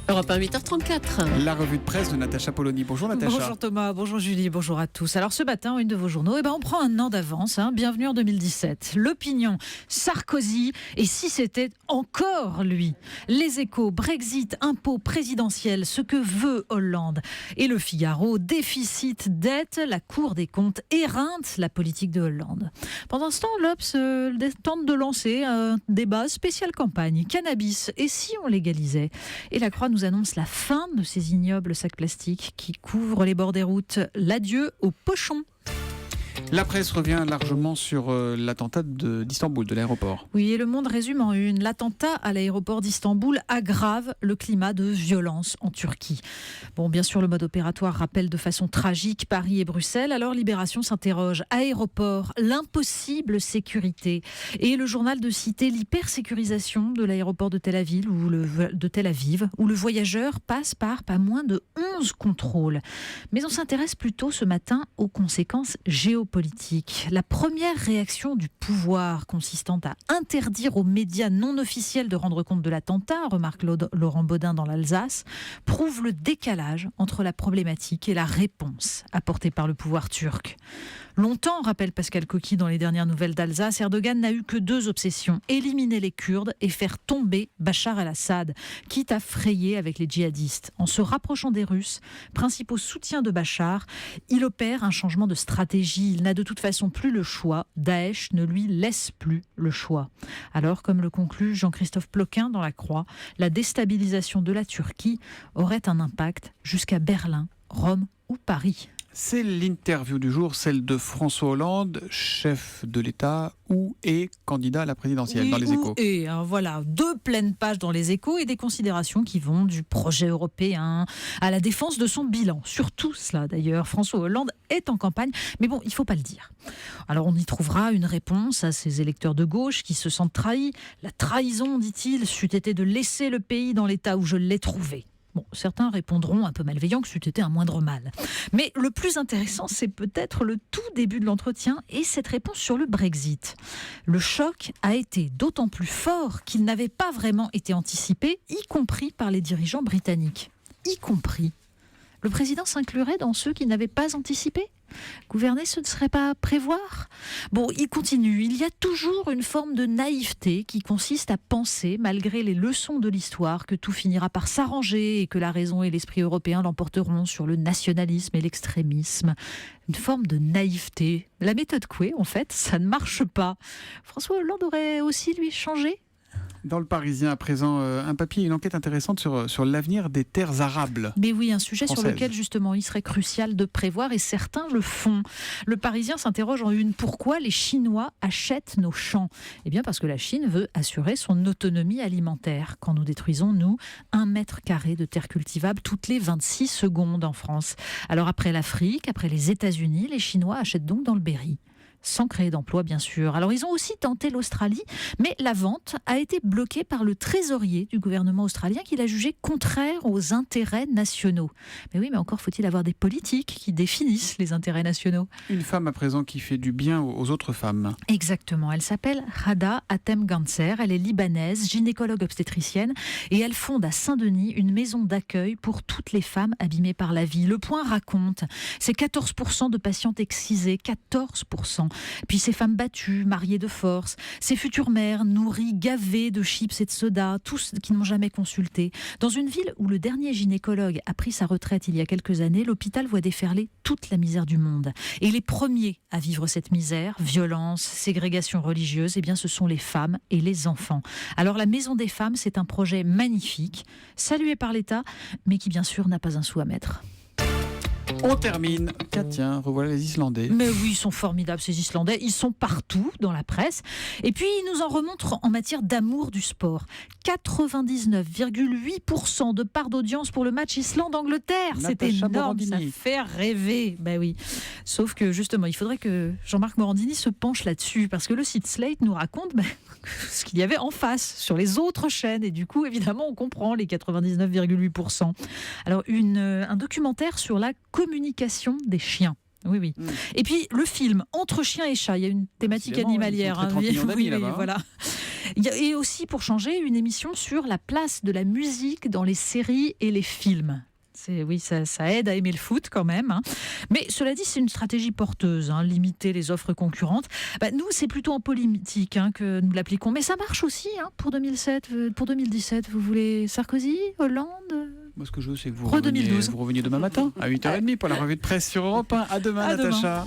Europe 1, 8h34. La revue de presse de Natacha Polony. Bonjour Natacha. Bonjour Thomas, bonjour Julie, bonjour à tous. Alors ce matin, une de vos journaux, on prend un an d'avance. Bienvenue en 2017. L'Opinion, Sarkozy, et si c'était encore lui? Les Échos, Brexit, impôts présidentiels, ce que veut Hollande. Et Le Figaro, déficit, dette, la Cour des comptes éreinte la politique de Hollande. Pendant ce temps, l'Obs tente de lancer un débat spécial campagne. Cannabis, et si on légalisait? Et la Croix nous annonce la fin de ces ignobles sacs plastiques qui couvrent les bords des routes. L'adieu aux pochons. La presse revient largement sur l'attentat d'Istanbul, de l'aéroport. Oui, et Le Monde résume en une. L'attentat à l'aéroport d'Istanbul aggrave le climat de violence en Turquie. Bon, bien sûr, le mode opératoire rappelle de façon tragique Paris et Bruxelles. Alors Libération s'interroge. Aéroport, l'impossible sécurité. Et le journal de citer l'hypersécurisation de l'aéroport de Tel Aviv, où le voyageur passe par pas moins de 11 contrôles. Mais on s'intéresse plutôt ce matin aux conséquences géopolitiques. La première réaction du pouvoir consistant à interdire aux médias non officiels de rendre compte de l'attentat, remarque Laurent Baudin dans l'Alsace, prouve le décalage entre la problématique et la réponse apportée par le pouvoir turc. Longtemps, rappelle Pascal Coqui dans les dernières nouvelles d'Alsace, Erdogan n'a eu que deux obsessions, éliminer les Kurdes et faire tomber Bachar el-Assad, quitte à frayer avec les djihadistes. En se rapprochant des Russes, principaux soutiens de Bachar, il opère un changement de stratégie. Il n'a de toute façon plus le choix. Daesh ne lui laisse plus le choix. Alors, comme le conclut Jean-Christophe Ploquin dans La Croix, la déstabilisation de la Turquie aurait un impact jusqu'à Berlin, Rome ou Paris. C'est l'interview du jour, celle de François Hollande, chef de l'État ou est candidat à la présidentielle, dans les Échos. Et voilà, 2 pleines pages dans les Échos et des considérations qui vont du projet européen à la défense de son bilan. Surtout cela d'ailleurs, François Hollande est en campagne, mais bon, il ne faut pas le dire. Alors on y trouvera une réponse à ces électeurs de gauche qui se sentent trahis. La trahison, dit-il, c'eût été de laisser le pays dans l'état où je l'ai trouvé. Bon, certains répondront un peu malveillants que c'eût été un moindre mal. Mais le plus intéressant, c'est peut-être le tout début de l'entretien et cette réponse sur le Brexit. Le choc a été d'autant plus fort qu'il n'avait pas vraiment été anticipé, y compris par les dirigeants britanniques. Y compris. Le président s'inclurait dans ceux qui n'avaient pas anticipé ? Gouverner, ce ne serait pas prévoir ? Bon, il continue. Il y a toujours une forme de naïveté qui consiste à penser, malgré les leçons de l'histoire, que tout finira par s'arranger et que la raison et l'esprit européen l'emporteront sur le nationalisme et l'extrémisme. Une forme de naïveté. La méthode Coué, en fait, ça ne marche pas. François Hollande aurait aussi, lui, changé ? Dans le Parisien, à présent, un papier, une enquête intéressante sur l'avenir des terres arables. Mais oui, un sujet françaises. Sur lequel, justement, il serait crucial de prévoir, et certains le font. Le Parisien s'interroge en une. Pourquoi les Chinois achètent nos champs ? Eh bien, parce que la Chine veut assurer son autonomie alimentaire. Quand nous détruisons, nous, 1 mètre carré de terre cultivable toutes les 26 secondes en France. Alors, après l'Afrique, après les États-Unis, les Chinois achètent donc dans le Berry. Sans créer d'emploi, bien sûr. Alors, ils ont aussi tenté l'Australie, mais la vente a été bloquée par le trésorier du gouvernement australien qui l'a jugé contraire aux intérêts nationaux. Mais oui, mais encore faut-il avoir des politiques qui définissent les intérêts nationaux. Une femme à présent qui fait du bien aux autres femmes. Exactement. Elle s'appelle Rada Atem Ganser. Elle est libanaise, gynécologue obstétricienne, et elle fonde à Saint-Denis une maison d'accueil pour toutes les femmes abîmées par la vie. Le Point raconte, c'est 14% de patientes excisées, 14%. Puis ces femmes battues, mariées de force, ces futures mères nourries, gavées de chips et de soda, tous qui n'ont jamais consulté. Dans une ville où le dernier gynécologue a pris sa retraite il y a quelques années, l'hôpital voit déferler toute la misère du monde. Et les premiers à vivre cette misère, violence, ségrégation religieuse, eh bien ce sont les femmes et les enfants. Alors la Maison des Femmes, c'est un projet magnifique, salué par l'État, mais qui bien sûr n'a pas un sou à mettre. On termine. Tiens, revoilà les Islandais. Mais oui, ils sont formidables ces Islandais. Ils sont partout dans la presse. Et puis, ils nous en remontrent en matière d'amour du sport. 99,8% de part d'audience pour le match Islande-Angleterre. C'est énorme, Morandini. ça fait rêver. Ben oui. Sauf que justement, il faudrait que Jean-Marc Morandini se penche là-dessus. Parce que le site Slate nous raconte ce qu'il y avait en face sur les autres chaînes. Et du coup, évidemment, on comprend les 99,8%. Alors, un documentaire sur la communication des chiens. Oui, oui. Et puis, le film Entre chiens et chats, il y a une thématique animalière. Ils sont très tranquilles, voilà. Et aussi, pour changer, une émission sur la place de la musique dans les séries et les films. Oui, ça aide à aimer le foot quand même. Hein. Mais cela dit, c'est une stratégie porteuse, limiter les offres concurrentes. Nous, c'est plutôt en politique que nous l'appliquons. Mais ça marche aussi pour 2017. Vous voulez Sarkozy, Hollande ? Moi, ce que je veux, c'est que vous reveniez demain matin à 8h30 pour la revue de presse sur Europe 1. À demain, Natacha.